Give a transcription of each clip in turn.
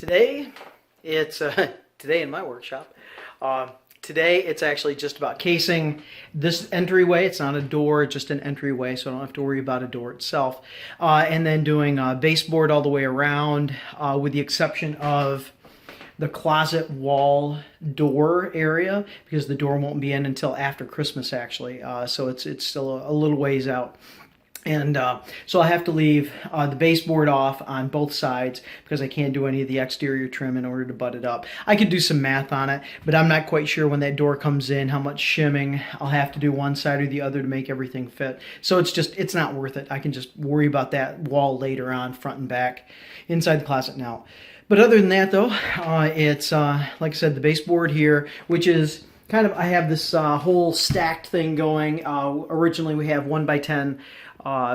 Today, it's today in my workshop. Today, it's actually just about casing this entryway. It's not a door, it's just an entryway, so I don't have to worry about a door itself. And then doing baseboard all the way around, with the exception of the closet wall door area, because the door won't be in until after Christmas, actually. So it's still a little ways out. And so I have to leave the baseboard off on both sides because I can't do any of the exterior trim in order to butt it up. I could do some math on it, but I'm not quite sure when that door comes in how much shimming I'll have to do one side or the other to make everything fit. So it's not worth it. I can just worry about that wall later on, front and back, inside the closet now. But other than that, though, it's like I said, the baseboard here, which is kind of, I have this whole stacked thing going. Originally we have 1x10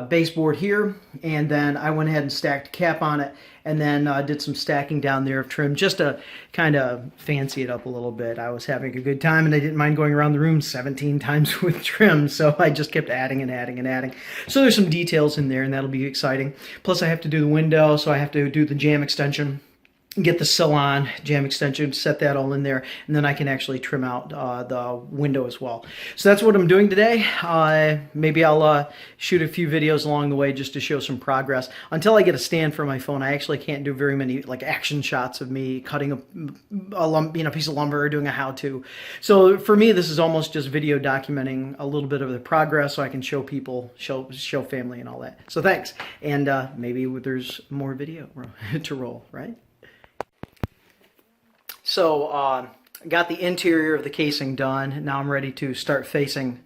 baseboard here, and then I went ahead and stacked a cap on it, and then did some stacking down there of trim just to kind of fancy it up a little bit. I was having a good time, and I didn't mind going around the room 17 times with trim, so I just kept adding and adding and adding. So there's some details in there, and that'll be exciting. Plus I have to do the window, so I have to do the jamb extension, get the sill on, jamb extension, set that all in there, and then I can actually trim out the window as well. So that's what I'm doing today. Maybe I'll shoot a few videos along the way just to show some progress. Until I get a stand for my phone, I actually can't do very many like action shots of me cutting a piece of lumber or doing a how-to. So for me, this is almost just video documenting a little bit of the progress so I can show people, show family and all that. So thanks, and maybe there's more video to roll, right? So got the interior of the casing done. Now I'm ready to start putting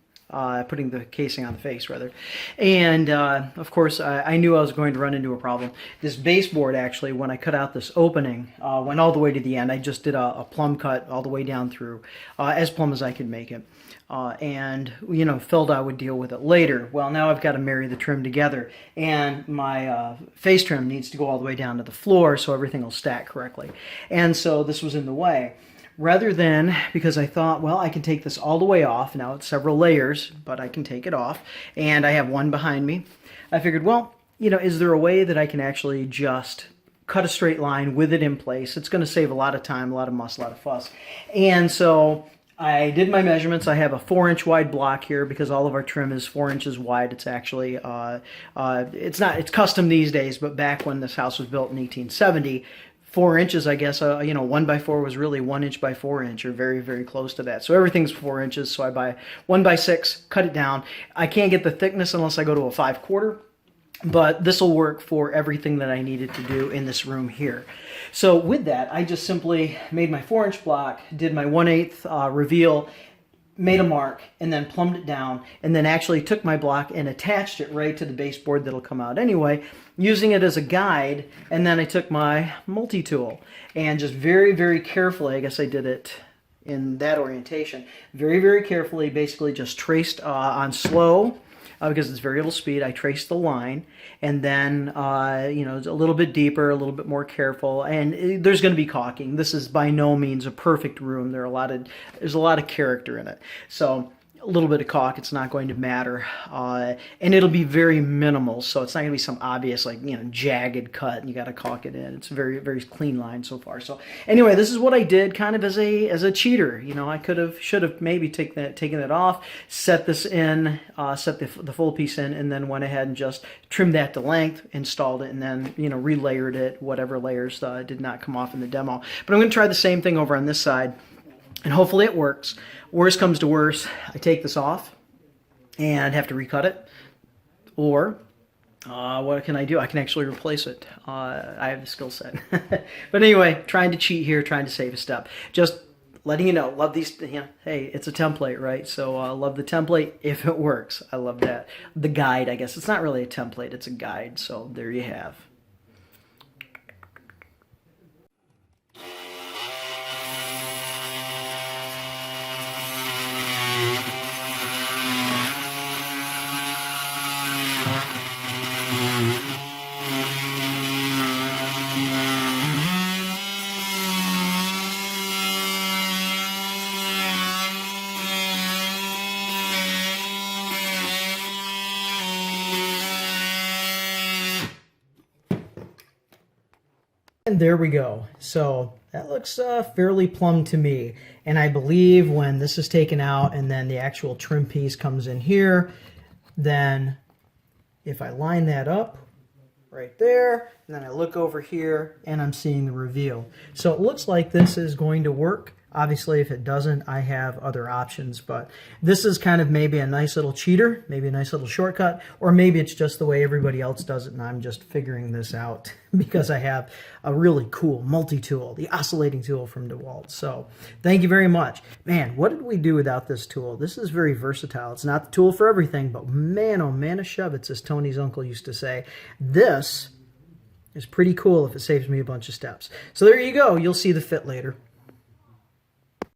the casing on the face, rather. And of course, I knew I was going to run into a problem. This baseboard, actually, when I cut out this opening, went all the way to the end. I just did a plumb cut all the way down through, as plumb as I could make it. And, you know, filled I would deal with it later. Well, now I've got to marry the trim together, and my face trim needs to go all the way down to the floor so everything will stack correctly. And so this was in the way. Rather than, because I thought, well, I can take this all the way off. Now it's several layers, but I can take it off, and I have one behind me. I figured, well, you know, is there a way that I can actually just cut a straight line with it in place? It's going to save a lot of time, a lot of muss, a lot of fuss. And so I did my measurements. I have a 4-inch wide block here because all of our trim is 4 inches wide. It's actually, it's custom these days, but back when this house was built in 1870, 4 inches, I guess, 1x4 was really 1 inch by 4 inch, or very, very close to that. So everything's 4 inches, so I buy 1x6, cut it down. I can't get the thickness unless I go to a 5/4. But this will work for everything that I needed to do in this room here. So with that, I just simply made my 4-inch block, did my 1/8 reveal, made a mark, and then plumbed it down, and then actually took my block and attached it right to the baseboard that'll come out anyway, using it as a guide. And then I took my multi-tool and just very, very carefully, I guess I did it in that orientation, very, very carefully, basically just traced on slow, because it's variable speed. I traced the line, and then a little bit deeper, a little bit more careful, and there's going to be caulking. This is by no means a perfect room. There's a lot of character in it. So a little bit of caulk, it's not going to matter, and it'll be very minimal. So it's not going to be some obvious, like, jagged cut and you got to caulk it in. It's a very, very clean line so far. So anyway, this is what I did, kind of as a cheater. I should have maybe taken it off, set this in, set the full piece in, and then went ahead and just trimmed that to length, installed it, and then relayered it, whatever layers did not come off in the demo. But I'm going to try the same thing over on this side, and hopefully it works. Worst comes to worst, I take this off and have to recut it. Or what can I do? I can actually replace it. I have the skill set. But anyway, trying to cheat here, trying to save a step. Just letting you know, love these, hey, it's a template, right? So love the template if it works. I love that. The guide, I guess. It's not really a template, it's a guide. So there you have. And there we go. So that looks fairly plumb to me. And I believe when this is taken out and then the actual trim piece comes in here, then if I line that up right there, and then I look over here and I'm seeing the reveal. So it looks like this is going to work. Obviously, if it doesn't, I have other options, but this is kind of maybe a nice little cheater, maybe a nice little shortcut, or maybe it's just the way everybody else does it and I'm just figuring this out because I have a really cool multi-tool, the oscillating tool from DeWalt. So thank you very much. Man, what did we do without this tool? This is very versatile. It's not the tool for everything, but man, oh man, a shove-it's, as Tony's uncle used to say. This is pretty cool if it saves me a bunch of steps. So there you go. You'll see the fit later.